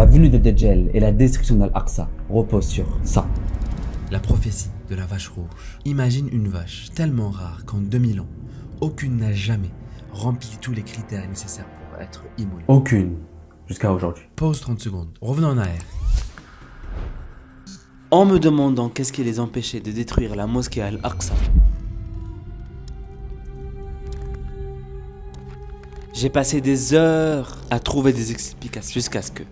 la venue de Dajjal et la destruction d'Al-Aqsa reposent sur ça. La prophétie de la vache rouge. Imagine une vache tellement rare qu'en 2000 ans, aucune n'a jamais rempli tous les critères nécessaires pour être immolée. Aucune, jusqu'à aujourd'hui. Pause 30 secondes, revenons en arrière. En me demandant qu'est-ce qui les empêchait de détruire la mosquée Al-Aqsa, j'ai passé des heures à trouver des explications jusqu'à ce que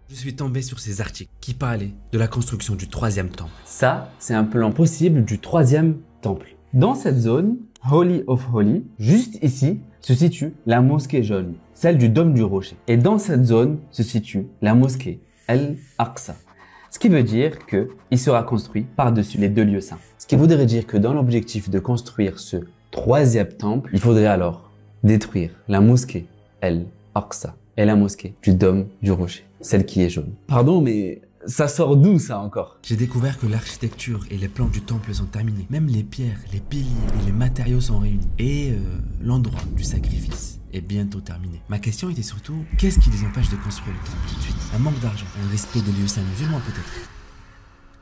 Je suis tombé sur ces articles qui parlaient de la construction du 3e temple. Ça, c'est un plan possible du 3e temple. Dans cette zone, Holy of Holy, juste ici, se situe la mosquée jaune, celle du dôme du rocher. Et dans cette zone se situe la mosquée Al-Aqsa. Ce qui veut dire qu'il sera construit par-dessus les deux lieux saints. Ce qui voudrait dire que dans l'objectif de construire ce 3e temple, il faudrait alors détruire la mosquée Al-Aqsa et la mosquée du dôme du rocher, celle qui est jaune. Pardon, mais ça sort d'où ça encore? J'ai découvert que l'architecture et les plans du temple sont terminés. Même les pierres, les piliers et les matériaux sont réunis. Et l'endroit du sacrifice est bientôt terminé. Ma question était surtout, qu'est-ce qui les empêche de construire le temple tout de suite? Un manque d'argent, un respect des lieux saints musulmans peut-être?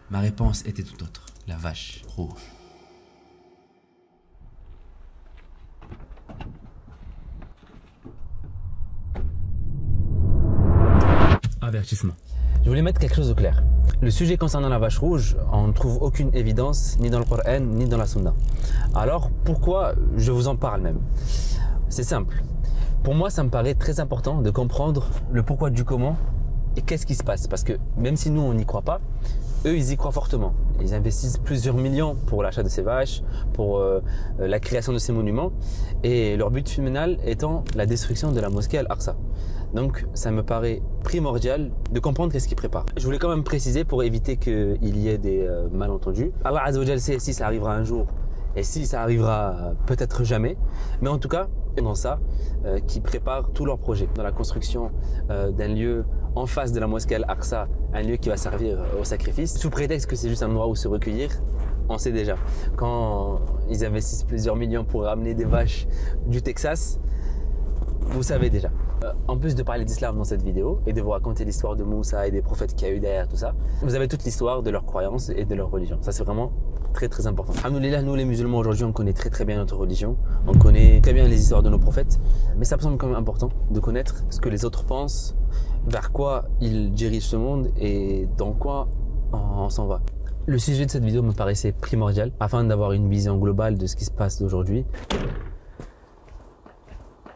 Ma réponse était tout autre, la vache rouge. Avertissement. je voulais mettre quelque chose au clair. Le sujet concernant la vache rouge, on ne trouve aucune évidence ni dans le Coran ni dans la Sunna. Alors pourquoi je vous en parle même? C'est simple. Pour moi, ça me paraît très important de comprendre le pourquoi du comment et qu'est-ce qui se passe. Parce que même si nous, on n'y croit pas, eux, ils y croient fortement. Ils investissent plusieurs millions pour l'achat de ces vaches, pour la création de ces monuments. Et leur but final étant la destruction de la mosquée Al-Aqsa. Donc, ça me paraît primordial de comprendre qu'est-ce qu'ils préparent. Je voulais quand même préciser pour éviter qu'il y ait des malentendus. Allah Azza wa Jal sait si ça arrivera un jour et si ça arrivera peut-être jamais. Mais en tout cas, dans ça, qui préparent tous leurs projets dans la construction d'un lieu en face de la mosquée Al-Aqsa, un lieu qui va servir au sacrifice, sous prétexte que c'est juste un endroit où se recueillir. On sait déjà, quand ils investissent plusieurs millions pour ramener des vaches du Texas, vous savez déjà. En plus de parler d'islam dans cette vidéo et de vous raconter l'histoire de Moussa et des prophètes qu'il y a eu derrière tout ça, vous avez toute l'histoire de leurs croyances et de leur religion. Ça, c'est vraiment très important. Alhamdoulilah, nous les musulmans aujourd'hui, on connaît très bien notre religion, on connaît très bien les histoires de nos prophètes, mais ça me semble quand même important de connaître ce que les autres pensent, vers quoi ils dirigent ce monde et dans quoi on s'en va. Le sujet de cette vidéo me paraissait primordial afin d'avoir une vision globale de ce qui se passe aujourd'hui.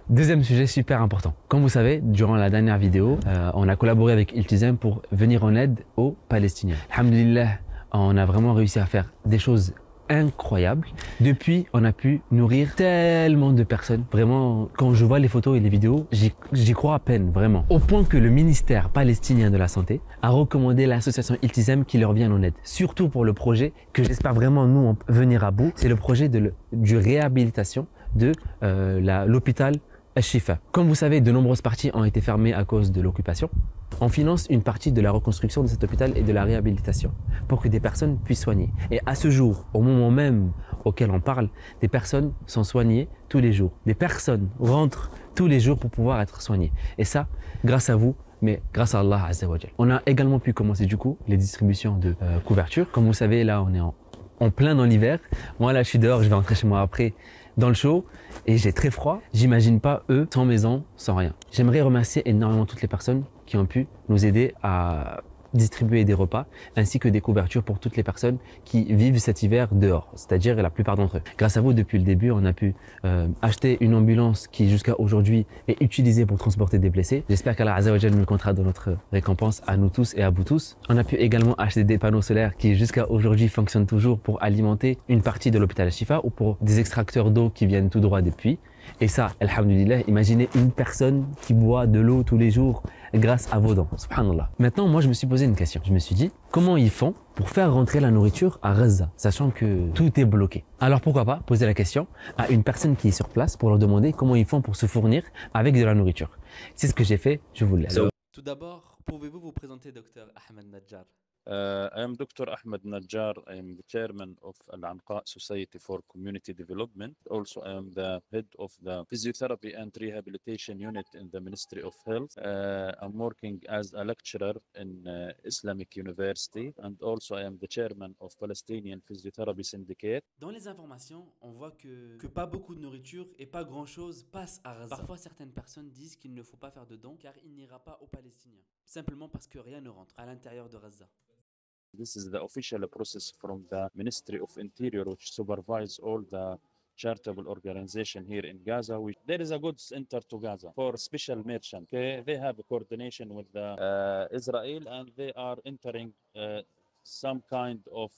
Deuxième sujet super important. Comme vous savez, durant la dernière vidéo, on a collaboré avec Iltizam pour venir en aide aux Palestiniens. Alhamdulillah, on a vraiment réussi à faire des choses incroyables. Depuis, on a pu nourrir tellement de personnes. Vraiment, quand je vois les photos et les vidéos, j'y crois à peine, vraiment. Au point que le ministère palestinien de la Santé a recommandé l'association Iltizam qui leur vienne en aide. Surtout pour le projet que j'espère vraiment nous venir à bout. C'est le projet du réhabilitation de l'hôpital Al-Shifa. Comme vous savez, de nombreuses parties ont été fermées à cause de l'occupation. On finance une partie de la reconstruction de cet hôpital et de la réhabilitation pour que des personnes puissent soigner. Et à ce jour, au moment même auquel on parle, des personnes sont soignées tous les jours. Des personnes rentrent tous les jours pour pouvoir être soignées. Et ça, grâce à vous, mais grâce à Allah Azza wa Jal. On a également pu commencer du coup les distributions de couvertures. Comme vous savez, là, on est en plein dans l'hiver. Moi, là, je suis dehors, je vais rentrer chez moi après dans le chaud et j'ai très froid. J'imagine pas eux sans maison, sans rien. J'aimerais remercier énormément toutes les personnes qui ont pu nous aider à distribuer des repas ainsi que des couvertures pour toutes les personnes qui vivent cet hiver dehors, c'est-à-dire la plupart d'entre eux. Grâce à vous, depuis le début, on a pu acheter une ambulance qui jusqu'à aujourd'hui est utilisée pour transporter des blessés. J'espère qu'Allah Azza wa Jal nous le comptera dans notre récompense à nous tous et à vous tous. On a pu également acheter des panneaux solaires qui jusqu'à aujourd'hui fonctionnent toujours pour alimenter une partie de l'hôpital Al-Shifa ou pour des extracteurs d'eau qui viennent tout droit des puits. Et ça, alhamdulillah, imaginez une personne qui boit de l'eau tous les jours grâce à vos dons. Subhanallah. Maintenant, moi, je me suis posé une question. Je me suis dit, comment ils font pour faire rentrer la nourriture à Gaza, sachant que tout est bloqué? Alors pourquoi pas poser la question à une personne qui est sur place pour leur demander comment ils font pour se fournir avec de la nourriture. C'est ce que j'ai fait, je vous le laisse. Tout d'abord, pouvez-vous vous présenter, docteur Ahmed Najjar? I am Dr. Ahmed Najjar. I am the chairman of Al-Anqa Society for Community Development. Also, I am the head of the Physiotherapy and Rehabilitation Unit in the Ministry of Health. I'm working as a lecturer in Islamic University, and also I am the chairman of Palestinian Physiotherapy Syndicate. Dans les informations, on voit que pas beaucoup de nourriture et pas grand-chose passe à Gaza. Parfois, certaines personnes disent qu'il ne faut pas faire de dons car il n'ira pas aux Palestiniens. Simplement parce que rien ne rentre à l'intérieur de Gaza. This is the official process from the Ministry of Interior, which supervises all the charitable organization here in Gaza. There is a goods enter to Gaza for special merchant. Okay? They have a coordination with the Israel, and they are entering some kind of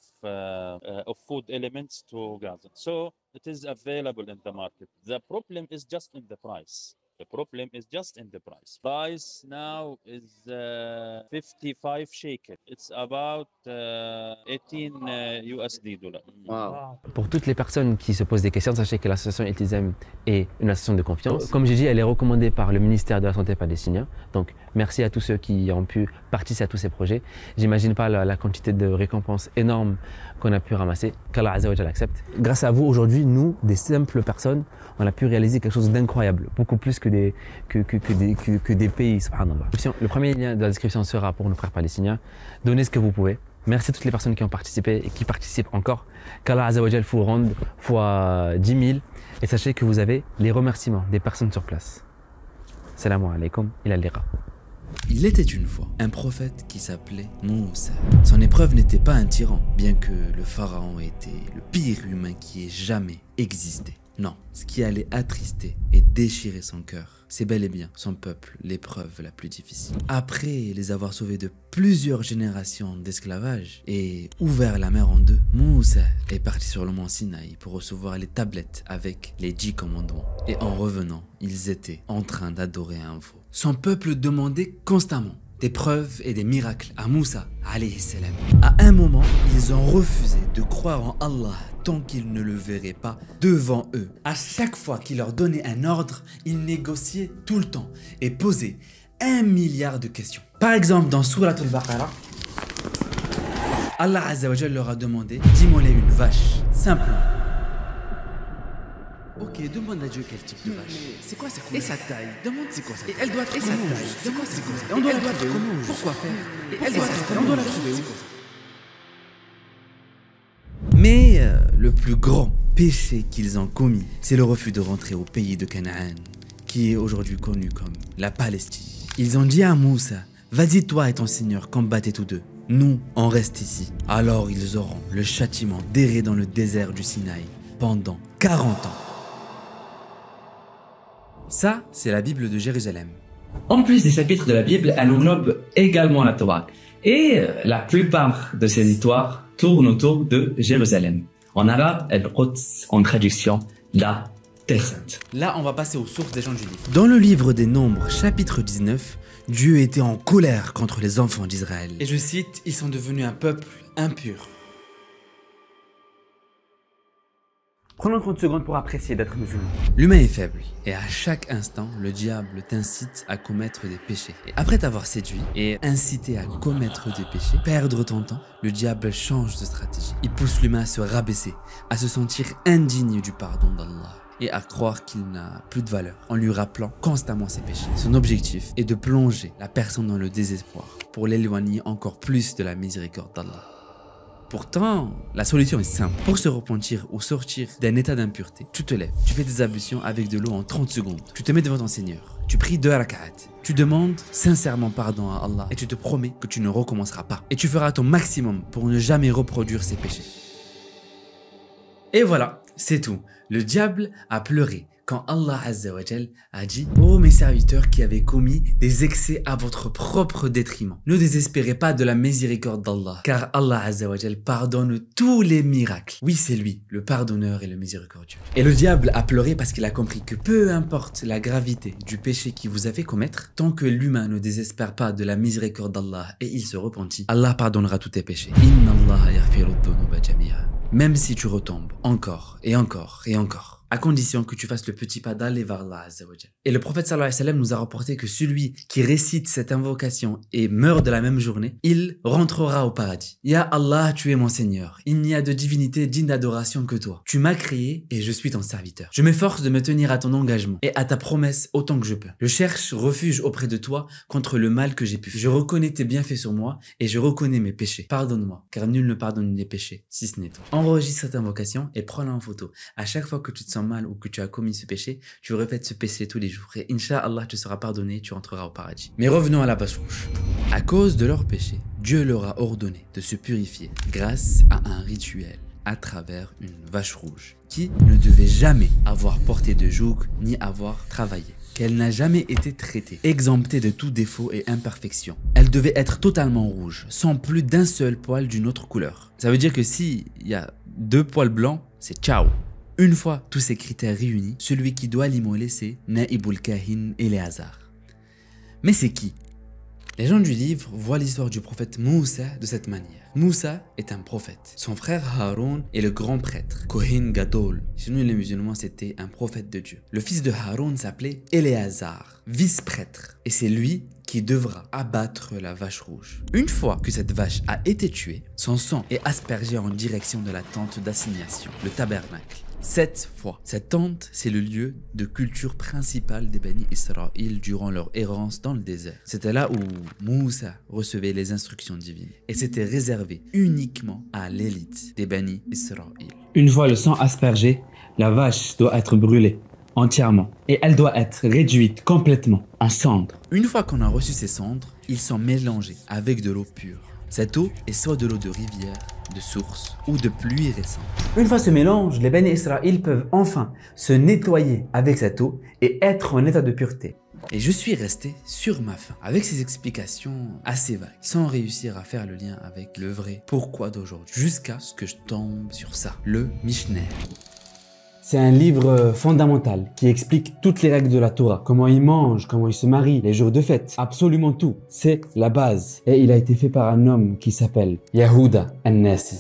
food elements to Gaza. So it is available in the market. The problem is just in the price. The problem is just in the price. Price now is 55 shekel. It's about 18 USD dollars. Wow. Pour toutes les personnes qui se posent des questions, sachez que l'association Iltizam est une association de confiance. Comme j'ai dit, elle est recommandée par le ministère de la Santé palestinien. Donc, merci à tous ceux qui ont pu participer à tous ces projets. J'imagine pas la quantité de récompenses énormes qu'on a pu ramasser. Qu'Allah Azza wa Jalla accepte. Grâce à vous, aujourd'hui, nous, des simples personnes, on a pu réaliser quelque chose d'incroyable. Beaucoup plus que des pays, subhanallah. Le premier lien de la description sera pour nos frères palestiniens. Donnez ce que vous pouvez. Merci à toutes les personnes qui ont participé et qui participent encore. Qu'Allah Azza wa Jalla vous rende fois 10 000. Et sachez que vous avez les remerciements des personnes sur place. Salam alaikum, ila liqa. Il était une fois un prophète qui s'appelait Moussa. Son épreuve n'était pas un tyran, bien que le pharaon était le pire humain qui ait jamais existé. Non, ce qui allait attrister et déchirer son cœur, c'est bel et bien son peuple, l'épreuve la plus difficile. Après les avoir sauvés de plusieurs générations d'esclavage et ouvert la mer en deux, Moussa est parti sur le mont Sinaï pour recevoir les tablettes avec les 10 commandements. Et en revenant, ils étaient en train d'adorer un veau. Son peuple demandait constamment des preuves et des miracles à Moussa alayhi salam. À un moment, ils ont refusé de croire en Allah tant qu'ils ne le verraient pas devant eux. À chaque fois qu'il leur donnait un ordre, ils négociaient tout le temps et posaient 1 milliard de questions. Par exemple, dans Surat al-Baqarah, Allah Azza wa Jalla leur a demandé d'immoler une vache, simplement. Ok, demande à Dieu quel type de vache. C'est quoi et sa taille? Demande c'est quoi sa taille. Et elle doit être comment? Demande c'est quoi. Et on doit la trouver où? Pourquoi faire? Et elle doit être comment? On doit la trouver où? Mais le plus grand péché qu'ils ont commis, c'est le refus de rentrer au pays de Canaan, qui est aujourd'hui connu comme la Palestine. Ils ont dit à Moussa, vas-y toi et ton Seigneur, combattez tous deux. Nous, on reste ici. Alors ils auront le châtiment d'errer dans le désert du Sinaï pendant 40 ans. Ça, c'est la Bible de Jérusalem. En plus des chapitres de la Bible, elle englobe également la Torah. Et la plupart de ces histoires tournent autour de Jérusalem. En arabe, Al-Quds, en traduction, la Terre Sainte. Là, on va passer aux sources des gens du livre. Dans le livre des Nombres, chapitre 19, Dieu était en colère contre les enfants d'Israël. Et je cite, ils sont devenus un peuple impur. Prenons 30 secondes pour apprécier d'être musulman. L'humain est faible et à chaque instant, le diable t'incite à commettre des péchés. Et après t'avoir séduit et incité à commettre des péchés, perdre ton temps, le diable change de stratégie. Il pousse l'humain à se rabaisser, à se sentir indigne du pardon d'Allah et à croire qu'il n'a plus de valeur en lui rappelant constamment ses péchés. Son objectif est de plonger la personne dans le désespoir pour l'éloigner encore plus de la miséricorde d'Allah. Pourtant, la solution est simple. Pour se repentir ou sortir d'un état d'impureté, tu te lèves, tu fais des ablutions avec de l'eau en 30 secondes. Tu te mets devant ton Seigneur, tu pries 2 rak'at. Tu demandes sincèrement pardon à Allah et tu te promets que tu ne recommenceras pas. Et tu feras ton maximum pour ne jamais reproduire ces péchés. Et voilà, c'est tout. Le diable a pleuré quand Allah Azza wa Jal a dit « Ô mes serviteurs qui avez commis des excès à votre propre détriment, ne désespérez pas de la miséricorde d'Allah, car Allah Azza wa Jal pardonne tous les miracles. Oui, c'est lui, le pardonneur et le miséricordieux. » Et le diable a pleuré parce qu'il a compris que peu importe la gravité du péché qu'il vous a fait commettre, tant que l'humain ne désespère pas de la miséricorde d'Allah et il se repentit, Allah pardonnera tous tes péchés. Inna Allah yaghfiru dhunuba jami'a. Même si tu retombes encore et encore et encore. à condition que tu fasses le petit pas d'aller vers Allah Azza wa Jal. Et le prophète sallallahu alayhi wa sallam nous a rapporté que celui qui récite cette invocation et meurt de la même journée, il rentrera au paradis. Ya Allah, tu es mon Seigneur. Il n'y a de divinité digne d'adoration que toi. Tu m'as créé et je suis ton serviteur. Je m'efforce de me tenir à ton engagement et à ta promesse autant que je peux. Je cherche refuge auprès de toi contre le mal que j'ai pu faire. Je reconnais tes bienfaits sur moi et je reconnais mes péchés. Pardonne-moi, car nul ne pardonne les péchés, si ce n'est toi. Enregistre cette invocation et prends-la en photo. À chaque fois que tu te sens mal ou que tu as commis ce péché, tu répètes ce péché tous les jours. Et Inch'Allah, tu seras pardonné, tu entreras au paradis. Mais revenons à la vache rouge. À cause de leur péché, Dieu leur a ordonné de se purifier grâce à un rituel à travers une vache rouge qui ne devait jamais avoir porté de joug ni avoir travaillé. Qu'elle n'a jamais été traitée, exemptée de tout défaut et imperfection. Elle devait être totalement rouge, sans plus d'un seul poil d'une autre couleur. Ça veut dire que s'il y a 2 poils blancs, c'est ciao. Une fois tous ces critères réunis, celui qui doit l'immoler, c'est Naïboul Kahin Éléazar. Mais c'est qui? Les gens du livre voient l'histoire du prophète Moussa de cette manière. Moussa est un prophète. Son frère Haroun est le grand prêtre, Kohen Gadol. Chez nous les musulmans, c'était un prophète de Dieu. Le fils de Haroun s'appelait Éléazar, vice-prêtre. Et c'est lui qui devra abattre la vache rouge. Une fois que cette vache a été tuée, son sang est aspergé en direction de la tente d'assignation, le tabernacle. 7 fois. Cette tente, c'est le lieu de culture principal des Bani Israël durant leur errance dans le désert. C'était là où Moussa recevait les instructions divines. Et c'était réservé uniquement à l'élite des Bani Israël. Une fois le sang aspergé, la vache doit être brûlée entièrement. Et elle doit être réduite complètement en cendres. Une fois qu'on a reçu ces cendres, ils sont mélangés avec de l'eau pure. Cette eau est soit de l'eau de rivière, de source ou de pluie récente. Une fois ce mélange, les Bani Israël peuvent enfin se nettoyer avec cette eau et être en état de pureté. Et je suis resté sur ma faim avec ces explications assez vagues, sans réussir à faire le lien avec le vrai pourquoi d'aujourd'hui, jusqu'à ce que je tombe sur ça, le Mishneh. C'est un livre fondamental qui explique toutes les règles de la Torah. Comment ils mangent, comment ils se marient, les jours de fête. Absolument tout. C'est la base. Et il a été fait par un homme qui s'appelle Yehuda an-Nasi.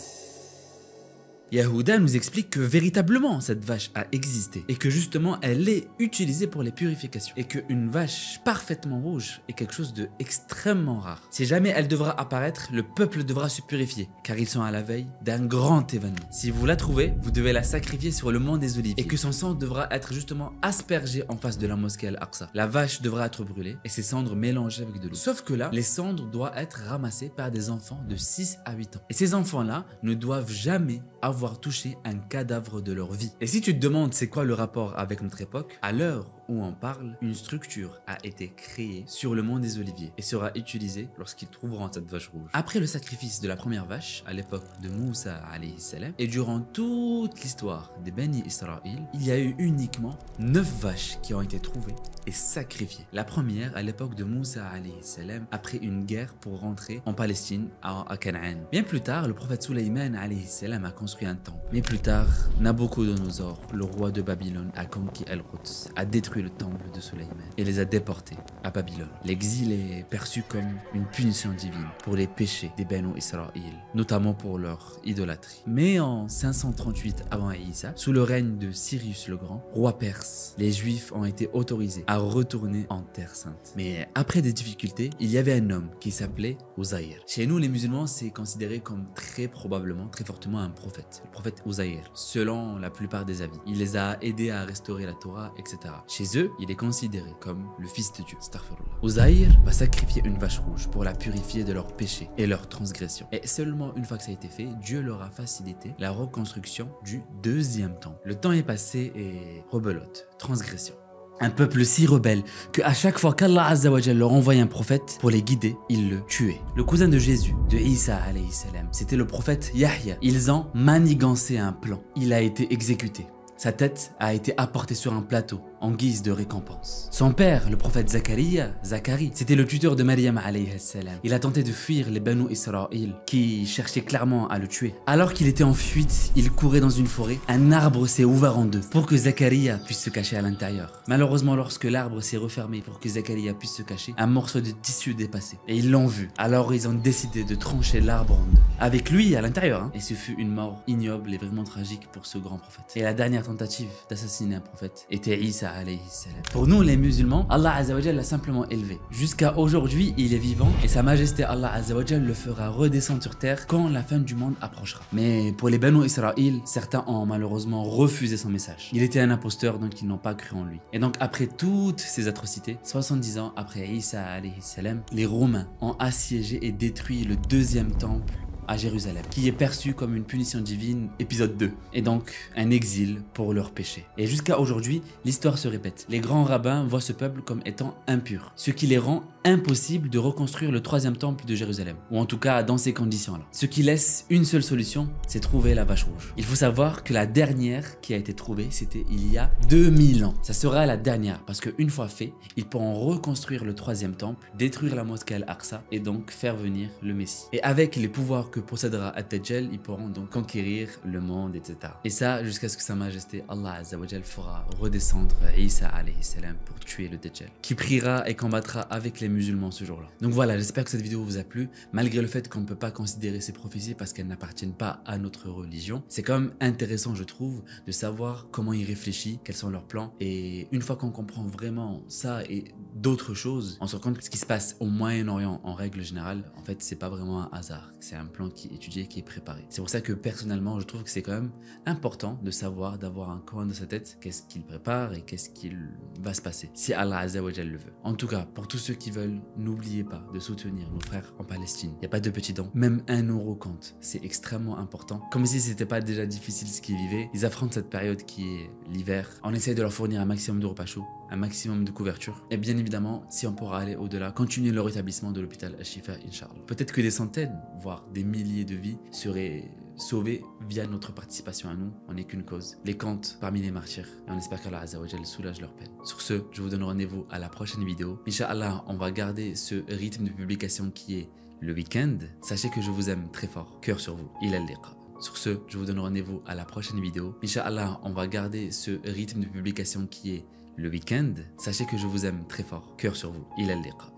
Yehuda nous explique que véritablement cette vache a existé et que justement elle est utilisée pour les purifications et qu'une vache parfaitement rouge est quelque chose d'extrêmement rare. Si jamais elle devra apparaître, le peuple devra se purifier car ils sont à la veille d'un grand événement. Si vous la trouvez, vous devez la sacrifier sur le mont des Oliviers et que son sang devra être justement aspergé en face de la mosquée Al-Aqsa. La vache devra être brûlée et ses cendres mélangées avec de l'eau. Sauf que là, les cendres doivent être ramassées par des enfants de 6 à 8 ans. Et ces enfants-là ne doivent jamais avoir touché un cadavre de leur vie. Et si tu te demandes c'est quoi le rapport avec notre époque, à l'heure où on parle, une structure a été créée sur le mont des Oliviers et sera utilisée lorsqu'ils trouveront cette vache rouge. Après le sacrifice de la première vache, à l'époque de Moussa alayhi salam, et durant toute l'histoire des Bani Israël, il y a eu uniquement 9 vaches qui ont été trouvées et sacrifiées. La première à l'époque de Moussa alayhi salam, après une guerre pour rentrer en Palestine, à Canaan. Bien plus tard, le prophète Sulayman alayhi salam a construit un temple. Mais plus tard, Nabucodonosor, le roi de Babylone, a conquis El-Quds, a détruit le temple de Sulayman et les a déportés à Babylone. L'exil est perçu comme une punition divine pour les péchés des Banu Israël, notamment pour leur idolâtrie. Mais en 538 avant Isa, sous le règne de Cyrus le Grand, roi perse, les Juifs ont été autorisés à retourner en Terre Sainte. Mais après des difficultés, il y avait un homme qui s'appelait Uzaïr. Chez nous, les musulmans, c'est considéré comme très probablement, très fortement un prophète. Le prophète Uzaïr, selon la plupart des avis. Il les a aidés à restaurer la Torah, etc. Chez eux, il est considéré comme le fils de Dieu. Astaghfirullah. Uzaïr va sacrifier une vache rouge pour la purifier de leurs péchés et leurs transgressions. Et seulement une fois que ça a été fait, Dieu leur a facilité la reconstruction du deuxième temple. Le temps est passé et rebelote, transgression. Un peuple si rebelle qu'à chaque fois qu'Allah Azza wa Jal leur envoyait un prophète pour les guider, ils le tuaient. Le cousin de Jésus, de Isa alayhi salam, c'était le prophète Yahya. Ils ont manigancé un plan. Il a été exécuté. Sa tête a été apportée sur un plateau en guise de récompense. Son père, le prophète Zacharie, c'était le tuteur de Maryam alayhi salam. Il a tenté de fuir les Banu Israël qui cherchaient clairement à le tuer. Alors qu'il était en fuite, il courait dans une forêt. Un arbre s'est ouvert en deux pour que Zacharie puisse se cacher à l'intérieur. Malheureusement, lorsque l'arbre s'est refermé pour que Zacharie puisse se cacher, un morceau de tissu dépassait. Et ils l'ont vu. Alors ils ont décidé de trancher l'arbre en deux. Avec lui à l'intérieur. Et ce fut une mort ignoble et vraiment tragique pour ce grand prophète. Et la dernière tentative d'assassiner un prophète était Isa alayhi salam. Pour nous les musulmans, Allah Azza wa Jalla l'a simplement élevé. Jusqu'à aujourd'hui, il est vivant et sa majesté Allah Azza wa Jalla le fera redescendre sur terre quand la fin du monde approchera. Mais pour les Banu Israël, certains ont malheureusement refusé son message. Il était un imposteur, donc ils n'ont pas cru en lui. Et donc après toutes ces atrocités, 70 ans après Isa alayhi salam, les Romains ont assiégé et détruit le deuxième temple à Jérusalem, qui est perçu comme une punition divine, épisode 2, et donc un exil pour leurs péchés. Et jusqu'à aujourd'hui, l'histoire se répète. Les grands rabbins voient ce peuple comme étant impur, ce qui les rend impossible de reconstruire le troisième temple de Jérusalem, ou en tout cas dans ces conditions-là. Ce qui laisse une seule solution, c'est trouver la vache rouge. Il faut savoir que la dernière qui a été trouvée, c'était il y a 2000 ans. Ça sera la dernière, parce qu'une fois fait, ils pourront reconstruire le troisième temple, détruire la mosquée Al-Aqsa, et donc faire venir le Messie. Et avec les pouvoirs que possédera Ad-Dajjal, ils pourront donc conquérir le monde, etc. Et ça, jusqu'à ce que sa majesté Allah Azza wa Jal fera redescendre Isa alayhi salam pour tuer le Dajjal, qui priera et combattra avec les musulmans ce jour-là. Donc voilà, j'espère que cette vidéo vous a plu, malgré le fait qu'on ne peut pas considérer ces prophéties parce qu'elles n'appartiennent pas à notre religion. C'est quand même intéressant, je trouve, de savoir comment il réfléchit, quels sont leurs plans. Et une fois qu'on comprend vraiment ça et d'autres choses, on se rend compte que ce qui se passe au Moyen-Orient en règle générale, en fait, c'est pas vraiment un hasard. C'est un plan qui est étudié, qui est préparé. C'est pour ça que personnellement, je trouve que c'est quand même important de savoir, d'avoir un coin de sa tête, qu'est-ce qu'il prépare et qu'est-ce qu'il va se passer, si Allah Azza wa Jal le veut. En tout cas, pour tous ceux qui veulent, n'oubliez pas de soutenir nos frères en Palestine. Il n'y a pas de petits dons, même 1 euro compte. C'est extrêmement important. Comme si c'était pas déjà difficile ce qu'ils vivaient, ils affrontent cette période qui est l'hiver. On essaye de leur fournir un maximum de repas chauds, un maximum de couverture. Et bien évidemment, si on pourra aller au-delà, continuer le rétablissement de l'hôpital Al-Shifa, Inch'Allah. Peut-être que des centaines, voire des milliers de vies seraient sauvées via notre participation à nous. On n'est qu'une cause. Les comptes parmi les martyrs. Et on espère qu'Allah Azza wa Jal soulage leur peine. Sur ce, je vous donne rendez-vous à la prochaine vidéo. Inch'Allah, on va garder ce rythme de publication qui est le week-end. Sachez que je vous aime très fort. Cœur sur vous. Ila al-liqa. Sur ce, je vous donne rendez-vous à la prochaine vidéo. Inch'Allah, on va garder ce rythme de publication qui est le week-end. Sachez que je vous aime très fort. Cœur sur vous. Ila al-liqa.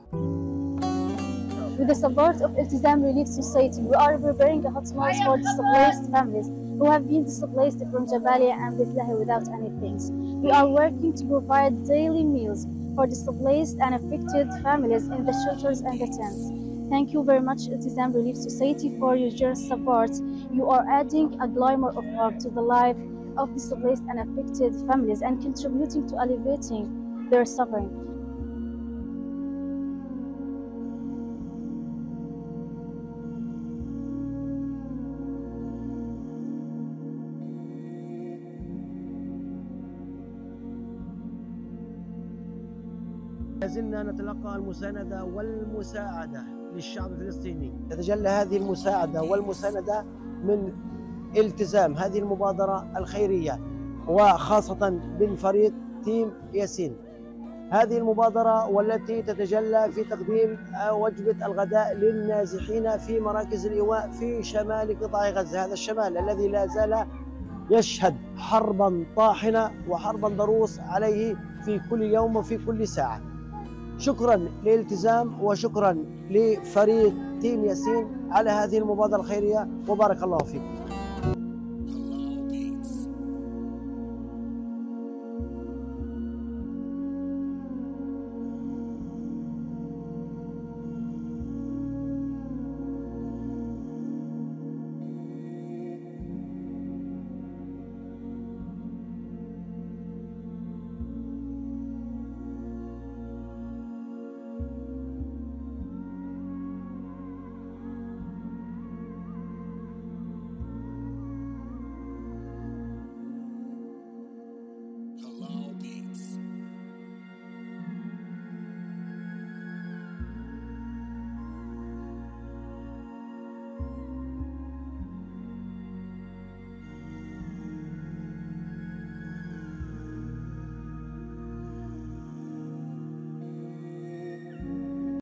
With the support of Iltizam Relief Society, we are preparing a hot meals for displaced families who have been displaced from Jabalia and Bethlehem without any things. We are working to provide daily meals for displaced and affected families in the shelters and the tents. Thank you very much, Iltizam Relief Society, for your generous support. You are adding a glimmer of hope to the life of displaced and affected families and contributing to alleviating their suffering. لازلنا نتلقى المساندة والمساعدة للشعب الفلسطيني. تتجلى هذه المساعدة والمساندة من التزام هذه المبادرة الخيرية وخاصة من فريق تيم ياسين. هذه المبادرة والتي تتجلى في تقديم وجبة الغداء للنازحين في مراكز الإيواء في شمال قطاع غزة، هذا الشمال الذي لا زال يشهد حربا طاحنة وحربا ضروس عليه في كل يوم وفي كل ساعة. شكرا للالتزام وشكرا لفريق تيم ياسين على هذه المبادرة الخيرية وبارك الله فيكم.